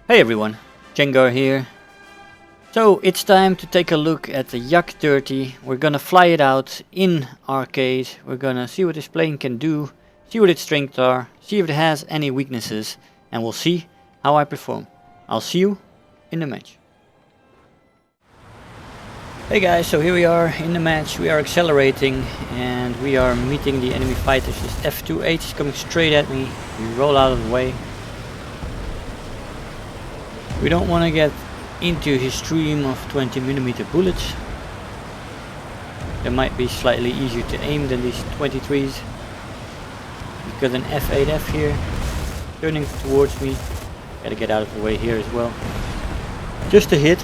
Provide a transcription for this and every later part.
Hey everyone, Jengar here. So it's time to take a look at the Yak-30. We're gonna fly it out in arcade. We're gonna see what this plane can do, see what its strengths are, see if it has any weaknesses, and we'll see how I perform. I'll see you in the match. Hey guys, so here we are in the match. We are accelerating and we are meeting the enemy fighters. This F-28 is coming straight at me. We roll out of the way. We don't want to get into his stream of 20mm bullets. They might be slightly easier to aim than these 23s. We've got an F8F here turning towards me. Gotta get out of the way here as well. Just a hit.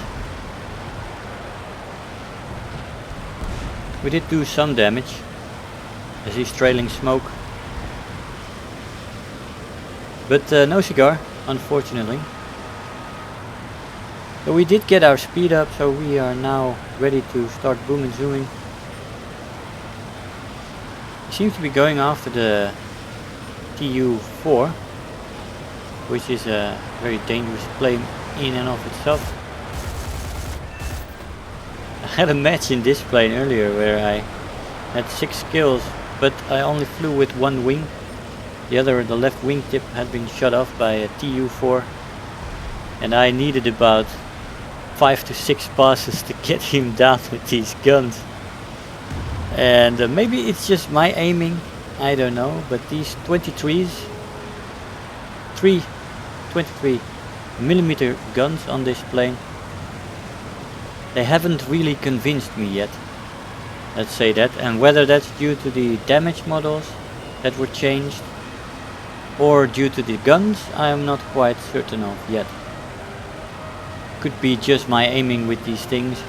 We did do some damage as he's trailing smoke. But no cigar, unfortunately. So we did get our speed up, so we are now ready to start boom and zooming. He seems to be going after the Tu-4, which is a very dangerous plane in and of itself. I had a match in this plane earlier where I had 6 kills, but I only flew with one wing. The left wingtip, had been shot off by a Tu-4, and I needed about 5 to 6 passes to get him down with these guns. And maybe it's just my aiming, I don't know, but these 23s, 23mm guns on this plane, they haven't really convinced me yet, let's say that. And whether that's due to the damage models that were changed or due to the guns, I am not quite certain of yet. Could be just my aiming with these things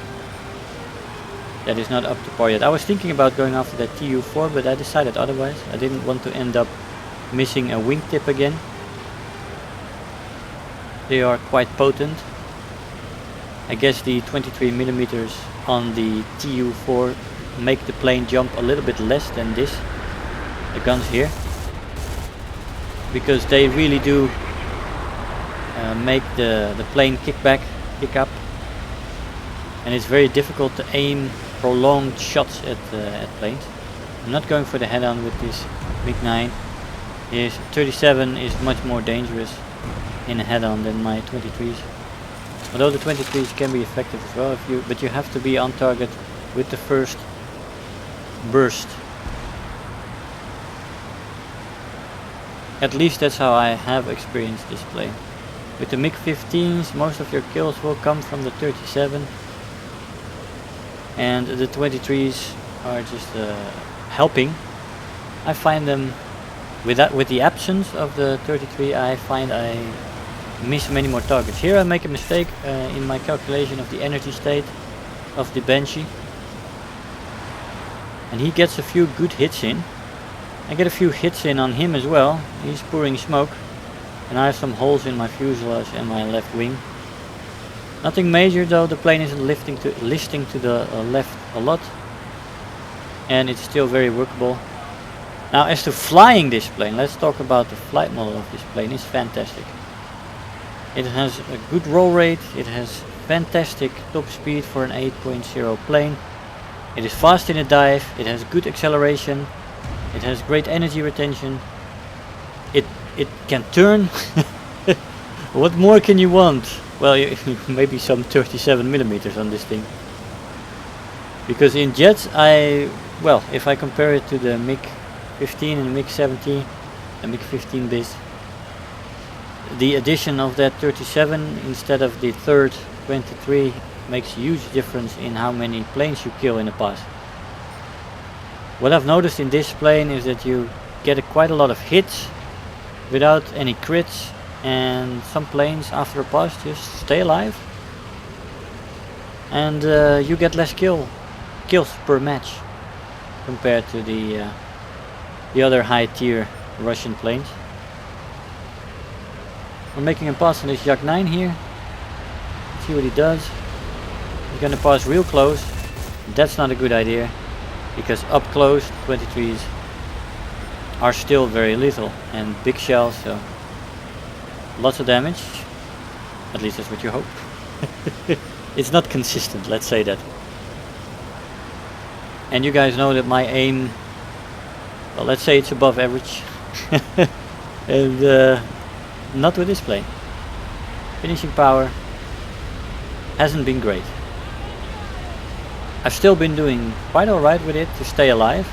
that is not up to par yet. I was thinking about going after that Tu-4, but I decided otherwise. I didn't want to end up missing a wingtip again. They are quite potent. I guess the 23mm on the Tu-4 make the plane jump a little bit less than the guns here, because they really do make the plane kick up, and it's very difficult to aim prolonged shots at planes. I'm not going for the head-on with this MiG-9. His 37 is much more dangerous in a head-on than my 23s. Although the 23s can be effective as well, but you have to be on target with the first burst. At least that's how I have experienced this plane. With the MiG-15s, most of your kills will come from the 37, and the 23s are just helping. I find them, with the absence of the 33, I find I miss many more targets. Here I make a mistake in my calculation of the energy state of the Banshee, and he gets a few good hits in. I get a few hits in on him as well. He's pouring smoke. And I have some holes in my fuselage and my left wing. Nothing major though, the plane isn't listing to the left a lot. And it's still very workable. Now as to flying this plane, let's talk about the flight model of this plane. It's fantastic. It has a good roll rate, it has fantastic top speed for an 8.0 plane. It is fast in a dive, it has good acceleration, it has great energy retention. It can turn. What more can you want? Well, maybe some 37mm on this thing. Because in jets, if I compare it to the MiG-15 and MiG-17, the MiG-15 bis, the addition of that 37 instead of the third 23 makes a huge difference in how many planes you kill in a pass. What I've noticed in this plane is that you get quite a lot of hits without any crits, and some planes after a pass just stay alive, and you get less kills per match compared to the other high tier Russian planes. We're making a pass on this Yak-9 here. Let's see what he does. He's gonna pass real close. That's not a good idea, because up close 23s are still very lethal and big shells, so lots of damage. At least that's what you hope. It's not consistent, let's say that. And you guys know that my aim, well, let's say it's above average. And not with this plane. Finishing power hasn't been great. I've still been doing quite alright with it to stay alive,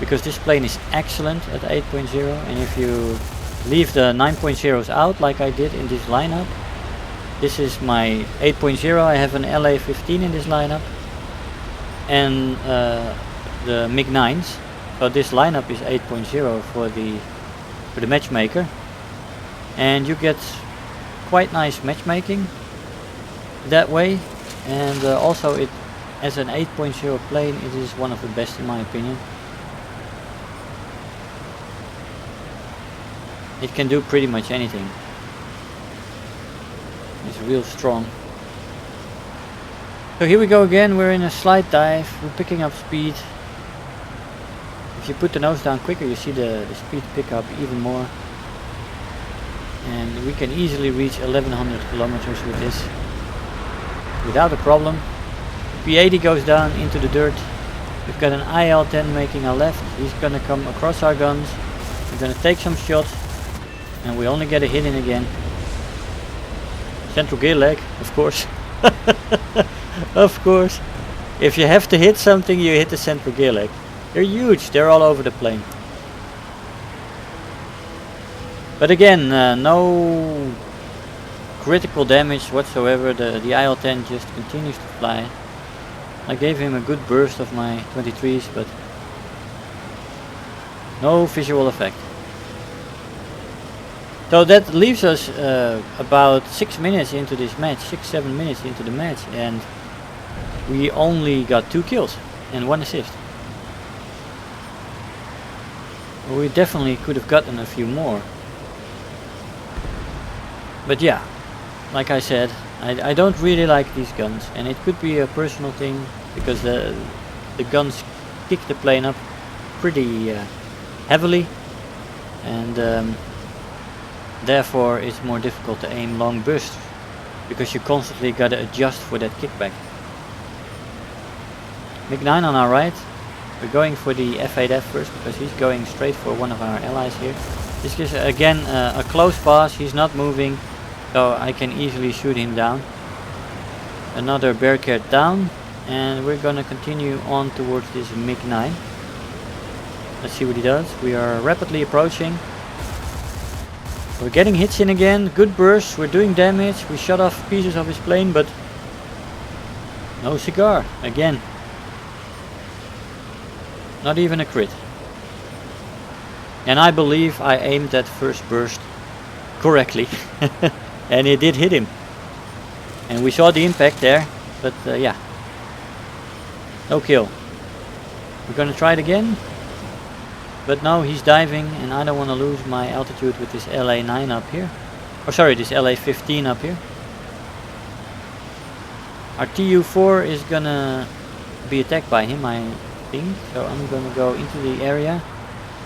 because this plane is excellent at 8.0, and if you leave the 9.0s out like I did in this lineup, this is my 8.0, I have an LA-15 in this lineup, and the MiG-9s, so this lineup is 8.0 for the matchmaker, and you get quite nice matchmaking that way, and also it as an 8.0 plane it is one of the best in my opinion. It can do pretty much anything. It's real strong. So here we go again, we're in a slight dive, we're picking up speed. If you put the nose down quicker you see the speed pick up even more. And we can easily reach 1100 kilometers with this without a problem. P80 goes down into the dirt. We've got an IL-10 making a left. He's gonna come across our guns. We're gonna take some shots, and we only get a hit in again. Central gear leg, of course. Of course. If you have to hit something, you hit the central gear leg. They're huge. They're all over the plane. But again, no critical damage whatsoever. The IL-10 just continues to fly. I gave him a good burst of my 23s, but no visual effect. So that leaves us about 6 minutes into this match, 6-7 minutes into the match, and we only got 2 kills and 1 assist. Well, we definitely could have gotten a few more. But yeah, like I said, I don't really like these guns, and it could be a personal thing because the guns kick the plane up pretty heavily, and therefore it's more difficult to aim long bursts because you constantly gotta adjust for that kickback. MiG-9 on our right. We're going for the F8F first because he's going straight for one of our allies here. This is again a close pass. He's not moving, so I can easily shoot him down. Another Bearcat down, and we're gonna continue on towards this MiG-9. Let's see what he does. We are rapidly approaching. We're getting hits in again, good bursts, we're doing damage. We shot off pieces of his plane, but no cigar again. Not even a crit. And I believe I aimed that first burst correctly. And it did hit him. And we saw the impact there, but yeah. No kill. We're gonna try it again. But no, he's diving, and I don't want to lose my altitude with this LA-9 up here. Or sorry, this LA-15 up here. Our Tu-4 is gonna be attacked by him, I think. So I'm gonna go into the area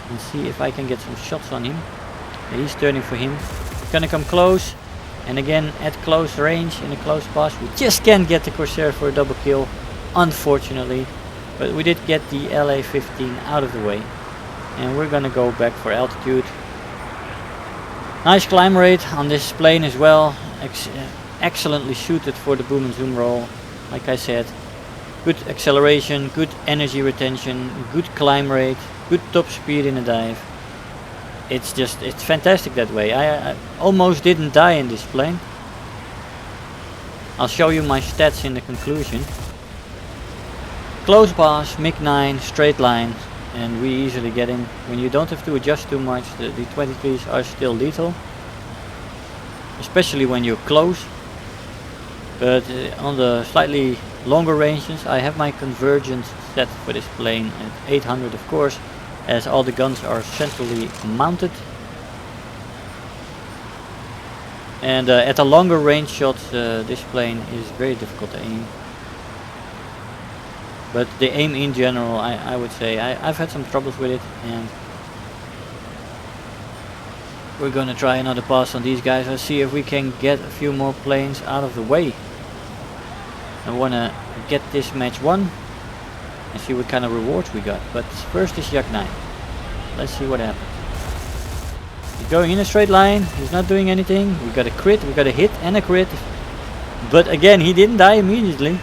and see if I can get some shots on him. Yeah, he's turning for him. He's gonna come close, and again at close range in a close pass. We just can't get the Corsair for a double kill, unfortunately. But we did get the LA-15 out of the way. And we're gonna go back for altitude. Nice climb rate on this plane as well. Excellently suited for the boom and zoom roll. Like I said, good acceleration, good energy retention, good climb rate, good top speed in a dive. It's fantastic that way. I almost didn't die in this plane. I'll show you my stats in the conclusion. Close pass, MiG-9, straight line. And we easily get in. When you don't have to adjust too much, the 23s are still lethal. Especially when you're close. But on the slightly longer ranges, I have my convergence set for this plane at 800 of course, as all the guns are centrally mounted. And at the longer range shots, this plane is very difficult to aim. But the aim in general, I would say, I've had some troubles with it, and we're gonna try another pass on these guys. Let's see if we can get a few more planes out of the way. I wanna get this match won and see what kind of rewards we got. But first is Yak-9. Let's see what happens. He's going in a straight line. He's not doing anything. We got a crit. We got a hit and a crit. But again, he didn't die immediately.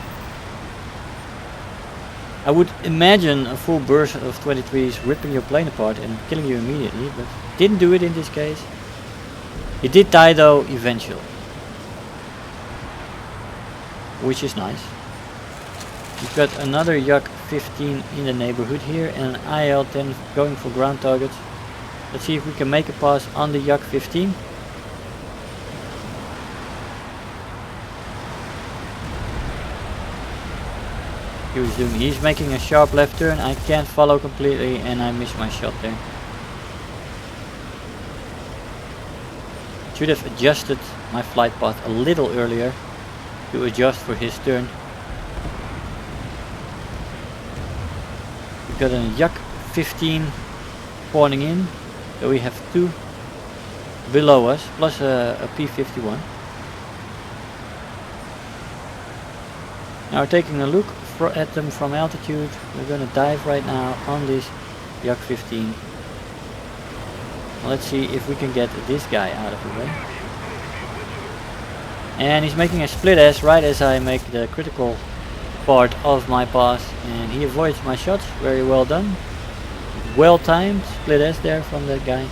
I would imagine a full burst of 23s ripping your plane apart and killing you immediately, but didn't do it in this case. He did die though eventually, which is nice. We've got another Yak-15 in the neighborhood here and an IL-10 going for ground targets. Let's see if we can make a pass on the Yak-15. He's making a sharp left turn. I can't follow completely and I missed my shot there. Should have adjusted my flight path a little earlier to adjust for his turn. We've got a Yak-15 spawning in, so we have two below us plus a P-51. Now we're taking a look at them from altitude. We're gonna dive right now on this Yak-15. Let's see if we can get this guy out of the way. And he's making a split S right as I make the critical part of my pass, and he avoids my shots. Very well done. Well timed split S there from that guy.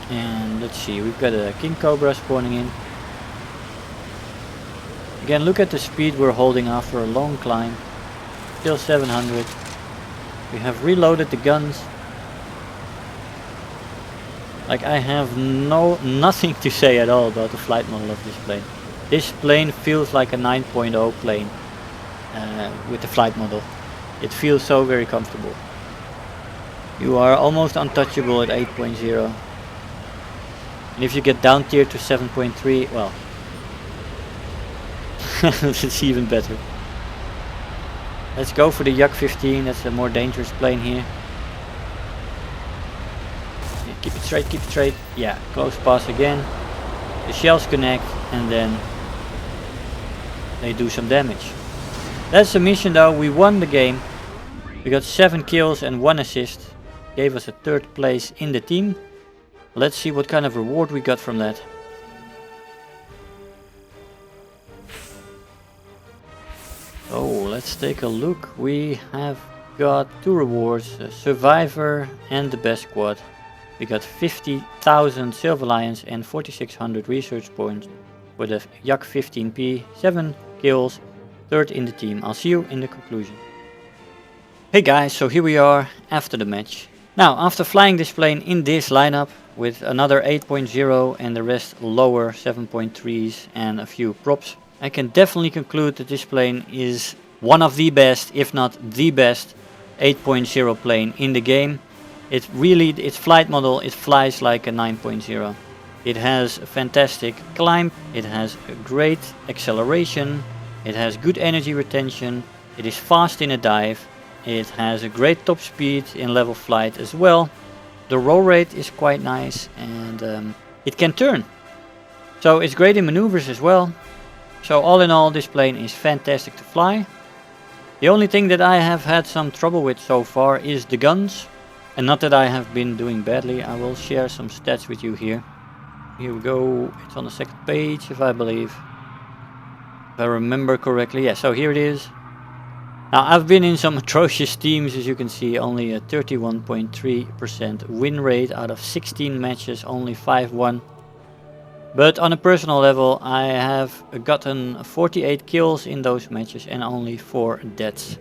And let's see, we've got a King Cobra spawning in. Again, look at the speed we're holding after a long climb. Still 700. We have reloaded the guns. Like, I have nothing to say at all about the flight model of this plane. This plane feels like a 9.0 plane with the flight model. It feels so very comfortable. You are almost untouchable at 8.0. And if you get down tier to 7.3, well, it's even better. Let's go for the Yak-15, that's a more dangerous plane here. Yeah, keep it straight, yeah, close pass again. The shells connect and then they do some damage. That's the mission though, we won the game. We got 7 kills and 1 assist. Gave us a 3rd place in the team. Let's see what kind of reward we got from that. Oh, let's take a look. We have got 2 rewards, a Survivor and the Best Squad. We got 50,000 Silver Lions and 4600 research points for the Yak-15P, 7 kills, 3rd in the team. I'll see you in the conclusion. Hey guys, so here we are after the match. Now, after flying this plane in this lineup with another 8.0 and the rest lower 7.3s and a few props, I can definitely conclude that this plane is one of the best, if not the best, 8.0 plane in the game. It really, its flight model, it flies like a 9.0. It has a fantastic climb, it has a great acceleration, it has good energy retention, it is fast in a dive. It has a great top speed in level flight as well. The roll rate is quite nice and it can turn. So it's great in maneuvers as well. So all in all, this plane is fantastic to fly. The only thing that I have had some trouble with so far is the guns. And not that I have been doing badly. I will share some stats with you here. Here we go. It's on the 2nd page, if I believe. If I remember correctly. Yeah, so here it is. Now, I've been in some atrocious teams, as you can see, only a 31.3% win rate out of 16 matches, only 5-1. But on a personal level, I have gotten 48 kills in those matches and only 4 deaths.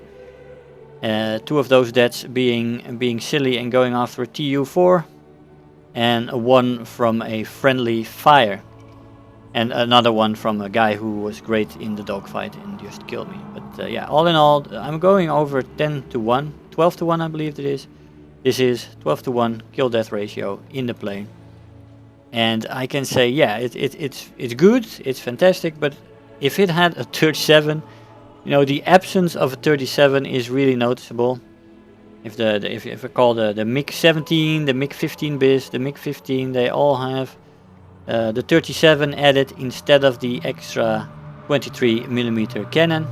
2 of those deaths being silly and going after a TU-4, and 1 from a friendly fire. And another one from a guy who was great in the dogfight and just killed me. But yeah, all in all, I'm going over 10-1, 12-1 I believe it is. This is 12-1 kill-death ratio in the plane. And I can say, yeah, it's good, it's fantastic, but if it had a 37, You know, the absence of a 37 is really noticeable. If I call the MiG-17, the MiG-15 bis, the MiG-15, they all have the 37 added instead of the extra 23mm cannon,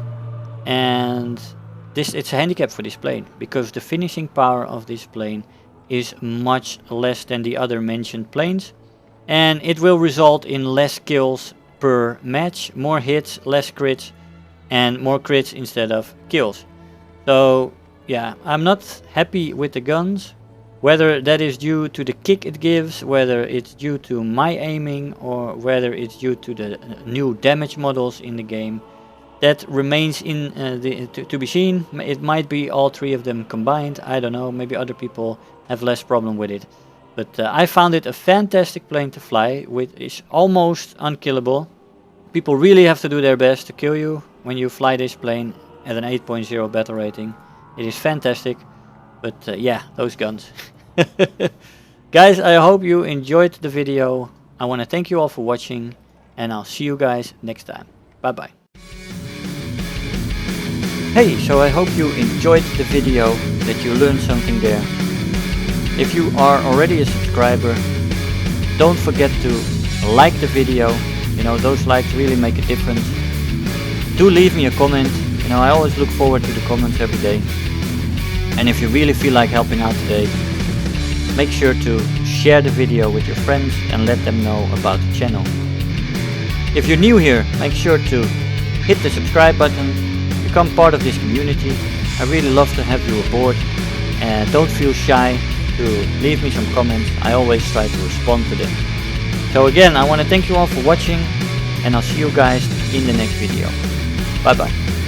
and it's a handicap for this plane because the finishing power of this plane is much less than the other mentioned planes, and it will result in less kills per match, more hits, less crits, and more crits instead of kills. So yeah, I'm not happy with the guns, whether that is due to the kick it gives, whether it's due to my aiming, or whether it's due to the new damage models in the game. That remains in to be seen. It might be all three of them combined, I don't know, maybe other people have less problem with it. But I found it a fantastic plane to fly, which is almost unkillable. People really have to do their best to kill you when you fly this plane at an 8.0 battle rating. It is fantastic, but yeah, those guns. Guys, I hope you enjoyed the video. I want to thank you all for watching, and I'll see you guys next time. Bye bye. Hey, so I hope you enjoyed the video, that you learned something there. If you are already a subscriber, don't forget to like the video. You know, those likes really make a difference. Do leave me a comment. You know, I always look forward to the comments every day. And if you really feel like helping out today, make sure to share the video with your friends and let them know about the channel. If you're new here, make sure to hit the subscribe button, become part of this community. I really love to have you aboard, and don't feel shy to leave me some comments. I always try to respond to them. So again, I want to thank you all for watching, and I'll see you guys in the next video. Bye bye.